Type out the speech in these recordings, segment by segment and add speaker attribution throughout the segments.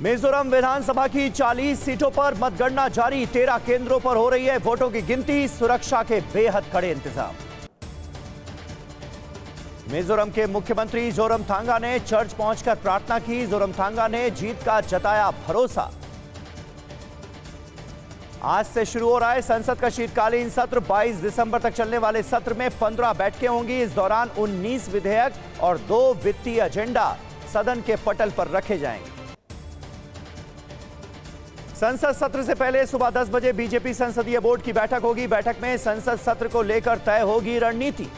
Speaker 1: मिजोरम विधानसभा की 40 सीटों पर मतगणना जारी। 13 केंद्रों पर हो रही है वोटों की गिनती। सुरक्षा के बेहद कड़े इंतजाम। मिजोरम के मुख्यमंत्री जोरमथांगा ने चर्च पहुंचकर प्रार्थना की। जोरमथांगा ने जीत का जताया भरोसा। आज से शुरू हो रहा है संसद का शीतकालीन सत्र। 22 दिसंबर तक चलने वाले सत्र में 15 बैठकें होंगी। इस दौरान 19 विधेयक और 2 वित्तीय एजेंडा सदन के पटल पर रखे जाएंगे। संसद सत्र से पहले सुबह 10 बजे बीजेपी संसदीय बोर्ड की बैठक होगी। बैठक में संसद सत्र को लेकर तय होगी रणनीति।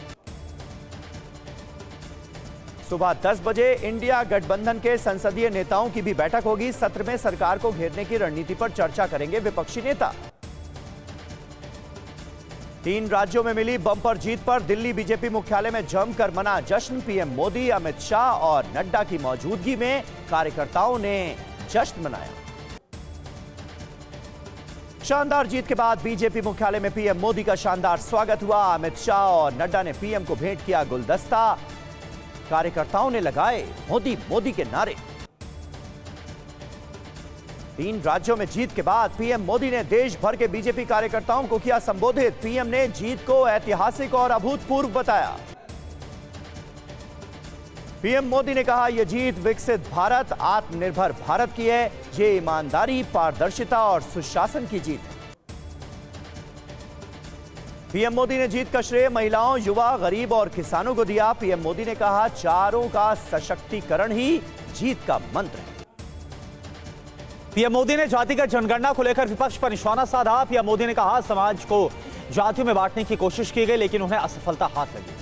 Speaker 1: सुबह 10 बजे इंडिया गठबंधन के संसदीय नेताओं की भी बैठक होगी। सत्र में सरकार को घेरने की रणनीति पर चर्चा करेंगे विपक्षी नेता। 3 राज्यों में मिली बम्पर जीत पर दिल्ली बीजेपी मुख्यालय में जमकर मना जश्न। पीएम मोदी, अमित शाह और नड्डा की मौजूदगी में कार्यकर्ताओं ने जश्न मनाया। शानदार जीत के बाद बीजेपी मुख्यालय में पीएम मोदी का शानदार स्वागत हुआ। अमित शाह और नड्डा ने पीएम को भेंट किया गुलदस्ता। कार्यकर्ताओं ने लगाए मोदी मोदी के नारे। 3 राज्यों में जीत के बाद पीएम मोदी ने देश भर के बीजेपी कार्यकर्ताओं को किया संबोधित। पीएम ने जीत को ऐतिहासिक और अभूतपूर्व बताया। पीएम मोदी ने कहा, यह जीत विकसित भारत, आत्मनिर्भर भारत की है। ये ईमानदारी, पारदर्शिता और सुशासन की जीत है। पीएम मोदी ने जीत का श्रेय महिलाओं, युवा, गरीब और किसानों को दिया। पीएम मोदी ने कहा, चारों का सशक्तिकरण ही जीत का मंत्र है।
Speaker 2: पीएम मोदी ने जातिगत जनगणना को लेकर विपक्ष पर निशाना साधा। पीएम मोदी ने कहा, समाज को जातियों में बांटने की कोशिश की गई लेकिन उन्हें असफलता हाथ लगी।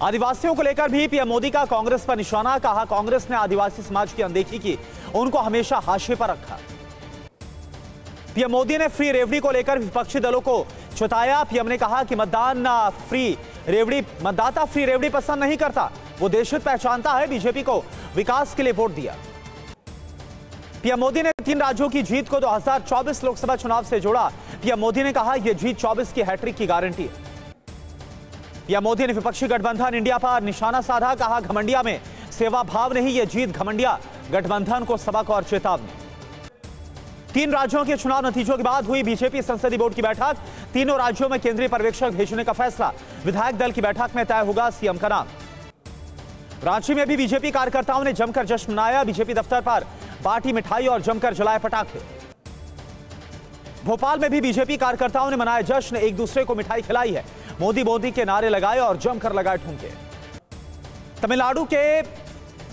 Speaker 2: आदिवासियों को लेकर भी पीएम मोदी का कांग्रेस पर निशाना। कहा, कांग्रेस ने आदिवासी समाज की अनदेखी की, उनको हमेशा हाशिए पर रखा। पीएम मोदी ने फ्री रेवड़ी को लेकर विपक्षी दलों को चुताया। पीएम ने कहा कि मतदाता फ्री रेवड़ी पसंद नहीं करता, वो देशहित पहचानता है। बीजेपी को विकास के लिए वोट दिया। पीएम मोदी ने 3 राज्यों की जीत को 2024 लोकसभा चुनाव से जोड़ा। पीएम मोदी ने कहा, यह जीत 24 की हैट्रिक की गारंटी है। पीएम मोदी ने विपक्षी गठबंधन इंडिया पर निशाना साधा। कहा, घमंडिया में सेवा भाव नहीं, यह जीत घमंडिया गठबंधन को सबक और चेतावनी। 3 राज्यों के चुनाव नतीजों के बाद हुई बीजेपी संसदीय बोर्ड की बैठक। तीनों राज्यों में केंद्रीय पर्यवेक्षक भेजने का फैसला। विधायक दल की बैठक में तय होगा सीएम का नाम। रांची में भी बीजेपी कार्यकर्ताओं ने जमकर जश्न मनाया। बीजेपी दफ्तर पर बाटी मिठाई और जमकर जलाए पटाखे। भोपाल में भी बीजेपी कार्यकर्ताओं ने मनाया जश्न, एक दूसरे को मिठाई खिलाई है। मोदी मोदी के नारे लगाए और जमकर लगाए ठुमके। तमिलनाडु के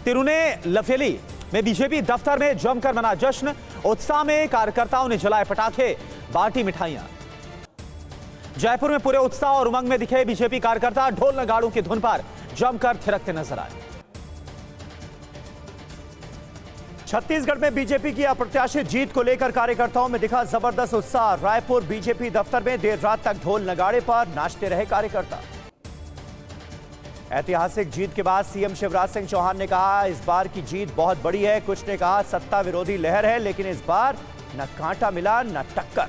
Speaker 2: तिरुनेलवेली में बीजेपी दफ्तर में जमकर मना जश्न। उत्साह में कार्यकर्ताओं ने जलाए पटाखे, बाटी मिठाइयां। जयपुर में पूरे उत्साह और उमंग में दिखे बीजेपी कार्यकर्ता। ढोल नगाड़ों की धुन पर जमकर थिरकते नजर आए।
Speaker 1: छत्तीसगढ़ में बीजेपी की अप्रत्याशित जीत को लेकर कार्यकर्ताओं में दिखा जबरदस्त उत्साह। रायपुर बीजेपी दफ्तर में देर रात तक ढोल नगाड़े पर नाचते रहे कार्यकर्ता। ऐतिहासिक जीत के बाद सीएम शिवराज सिंह चौहान ने कहा, इस बार की जीत बहुत बड़ी है। कुछ ने कहा सत्ता विरोधी लहर है, लेकिन इस बार न कांटा मिला न टक्कर।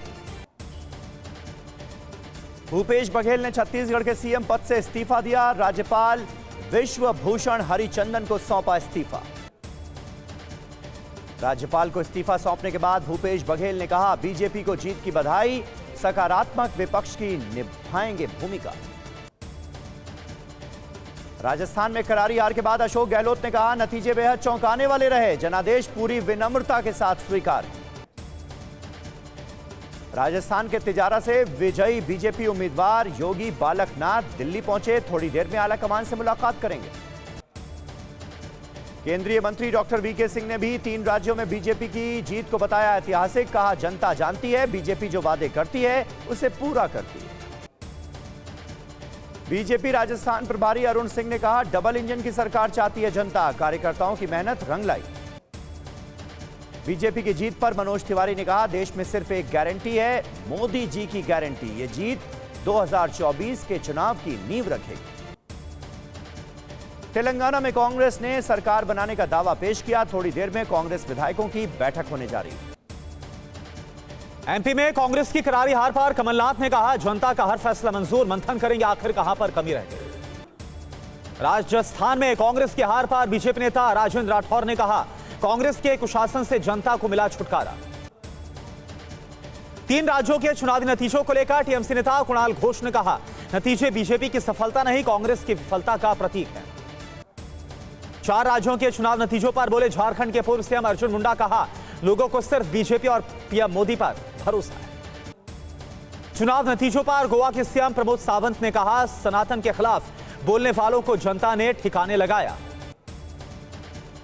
Speaker 1: भूपेश बघेल ने छत्तीसगढ़ के सीएम पद से इस्तीफा दिया। राज्यपाल विश्वभूषण हरिचंदन को सौंपा इस्तीफा। राज्यपाल को इस्तीफा सौंपने के बाद भूपेश बघेल ने कहा, बीजेपी को जीत की बधाई, सकारात्मक विपक्ष की निभाएंगे भूमिका। राजस्थान में करारी हार के बाद अशोक गहलोत ने कहा, नतीजे बेहद चौंकाने वाले रहे, जनादेश पूरी विनम्रता के साथ स्वीकार। राजस्थान के तिजारा से विजयी बीजेपी उम्मीदवार योगी बालकनाथ दिल्ली पहुंचे। थोड़ी देर में आला कमान से मुलाकात करेंगे। केंद्रीय मंत्री डॉक्टर वीके सिंह ने भी 3 राज्यों में बीजेपी की जीत को बताया ऐतिहासिक। कहा, जनता जानती है बीजेपी जो वादे करती है उसे पूरा करती है। बीजेपी राजस्थान प्रभारी अरुण सिंह ने कहा, डबल इंजन की सरकार चाहती है जनता। कार्यकर्ताओं की मेहनत रंग लाई। बीजेपी की जीत पर मनोज तिवारी ने कहा, देश में सिर्फ एक गारंटी है, मोदी जी की गारंटी। ये जीत 2024 के चुनाव की नींव रखेगी। तेलंगाना में कांग्रेस ने सरकार बनाने का दावा पेश किया। थोड़ी देर में कांग्रेस विधायकों की बैठक होने जा रही है।
Speaker 2: एमपी में कांग्रेस की करारी हार पर कमलनाथ ने कहा, जनता का हर फैसला मंजूर, मंथन करेंगे आखिर कहां पर कमी रह गई। राजस्थान में कांग्रेस की हार पर बीजेपी नेता राजेंद्र राठौर ने कहा, कांग्रेस के कुशासन से जनता को मिला छुटकारा। 3 राज्यों के चुनावी नतीजों को लेकर टीएमसी नेता कुणाल घोष ने कहा, नतीजे बीजेपी की सफलता नहीं, कांग्रेस की विफलता का प्रतीक है। 4 राज्यों के चुनाव नतीजों पर बोले झारखंड के पूर्व सीएम अर्जुन मुंडा, कहा लोगों को सिर्फ बीजेपी और पीएम मोदी पर भरोसा है। चुनाव नतीजों पर गोवा के सीएम प्रमोद सावंत ने कहा, सनातन के खिलाफ बोलने वालों को जनता ने ठिकाने लगाया।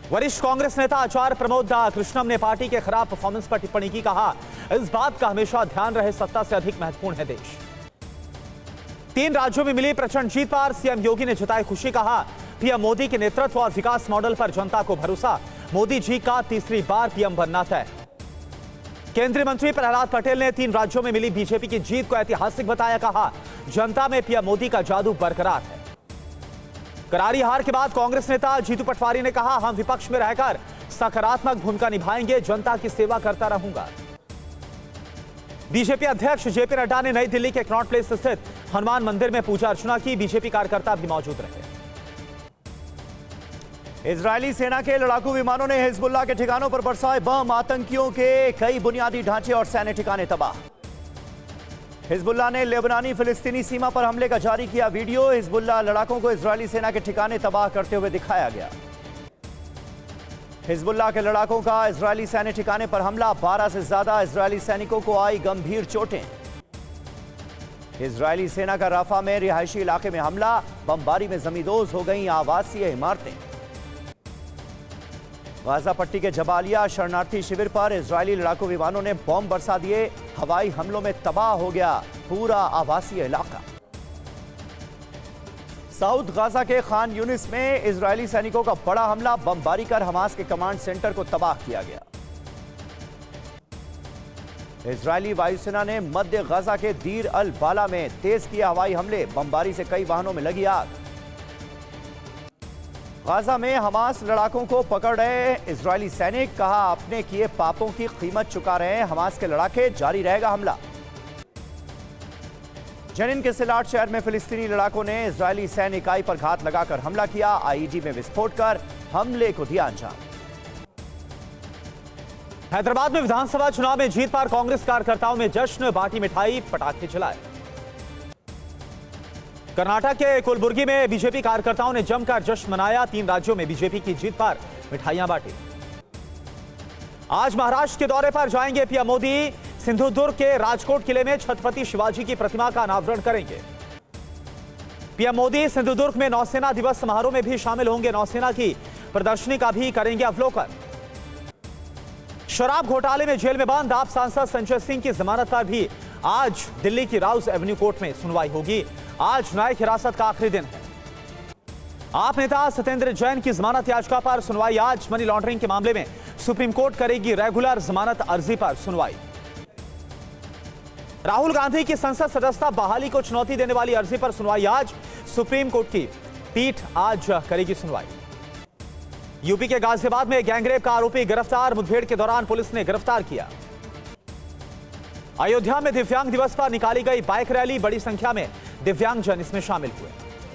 Speaker 2: वरिष्ठ कांग्रेस नेता आचार्य प्रमोद कृष्णम ने पार्टी के खराब परफॉर्मेंस पर टिप्पणी की, कहा इस बात का हमेशा ध्यान रहे, सत्ता से अधिक महत्वपूर्ण है देश। 3 राज्यों में मिली प्रचंड जीत पर सीएम योगी ने जताई खुशी, कहा पीएम मोदी के नेतृत्व और विकास मॉडल पर जनता को भरोसा, मोदी जी का तीसरी बार पीएम बनना तय। केंद्रीय मंत्री प्रहलाद पटेल ने 3 राज्यों में मिली बीजेपी की जीत को ऐतिहासिक बताया, कहा जनता में पीएम मोदी का जादू बरकरार है। करारी हार के बाद कांग्रेस नेता जीतू पटवारी ने कहा, हम विपक्ष में रहकर सकारात्मक भूमिका निभाएंगे, जनता की सेवा करता रहूंगा। बीजेपी अध्यक्ष जेपी नड्डा ने नई दिल्ली के कनॉट प्लेस स्थित हनुमान मंदिर में पूजा अर्चना की, बीजेपी कार्यकर्ता भी मौजूद रहे।
Speaker 1: इजरायली सेना के लड़ाकू विमानों ने हिजबुल्लाह के ठिकानों पर बरसाए बम, आतंकियों के कई बुनियादी ढांचे और सैन्य ठिकाने तबाह। हिजबुल्लाह ने लेबनानी फिलिस्तीनी सीमा पर हमले का जारी किया वीडियो, हिजबुल्लाह लड़ाकों को इजरायली सेना के ठिकाने तबाह करते हुए दिखाया गया। हिजबुल्लाह के लड़ाकों का इजरायली सैन्य ठिकाने पर हमला, 12 से ज्यादा इजरायली सैनिकों को आई गंभीर चोटें। इजरायली सेना का राफा में रिहायशी इलाके में हमला, बमबारी में जमींदोज हो गई आवासीय इमारतें। गाजा पट्टी के जबालिया शरणार्थी शिविर पर इजरायली लड़ाकू विमानों ने बम बरसा दिए, हवाई हमलों में तबाह हो गया पूरा आवासीय इलाका। साउथ गाजा के खान यूनिस में इजरायली सैनिकों का बड़ा हमला, बमबारी कर हमास के कमांड सेंटर को तबाह किया गया। इजरायली वायुसेना ने मध्य गाजा के दीर अल बाला में तेज किए हवाई हमले, बमबारी से कई वाहनों में लगी आग। गाजा में हमास लड़ाकों को पकड़ रहे इजरायली सैनिक, कहा अपने किए पापों की कीमत चुका रहे हैं हमास के लड़ाके, जारी रहेगा हमला। जनिन के सिलाट शहर में फिलिस्तीनी लड़ाकों ने इजरायली सैन्य इकाई पर घात लगाकर हमला किया, आईईडी में विस्फोट कर हमले को दिया अंजाम।
Speaker 2: हैदराबाद में विधानसभा चुनाव में जीत पर कांग्रेस कार्यकर्ताओं में जश्न, बाटी मिठाई पटाखे चलाए। कर्नाटक के कुलबुर्गी में बीजेपी कार्यकर्ताओं ने जमकर जश्न मनाया, 3 राज्यों में बीजेपी की जीत पर मिठाइयां बांटी। आज महाराष्ट्र के दौरे पर जाएंगे पीएम मोदी, सिंधुदुर्ग के राजकोट किले में छत्रपति शिवाजी की प्रतिमा का अनावरण करेंगे। पीएम मोदी सिंधुदुर्ग में नौसेना दिवस समारोह में भी शामिल होंगे, नौसेना की प्रदर्शनी का भी करेंगे अवलोकन। शराब घोटाले में जेल में बंद आप सांसद संजय सिंह की जमानत पर भी आज दिल्ली की राउज एवेन्यू कोर्ट में सुनवाई होगी। आज न्यायिक हिरासत का आखिरी दिन है। आप नेता सत्येंद्र जैन की जमानत याचिका पर सुनवाई आज, मनी लॉन्ड्रिंग के मामले में सुप्रीम कोर्ट करेगी रेगुलर जमानत अर्जी पर सुनवाई। राहुल गांधी की संसद सदस्यता बहाली को चुनौती देने वाली अर्जी पर सुनवाई आज, सुप्रीम कोर्ट की पीठ आज करेगी सुनवाई। यूपी के गाजियाबाद में गैंगरेप का आरोपी गिरफ्तार, मुठभेड़ के दौरान पुलिस ने गिरफ्तार किया। अयोध्या में दिव्यांग दिवस पर निकाली गई बाइक रैली, बड़ी संख्या में दिव्यांगजन इसमें शामिल हुए।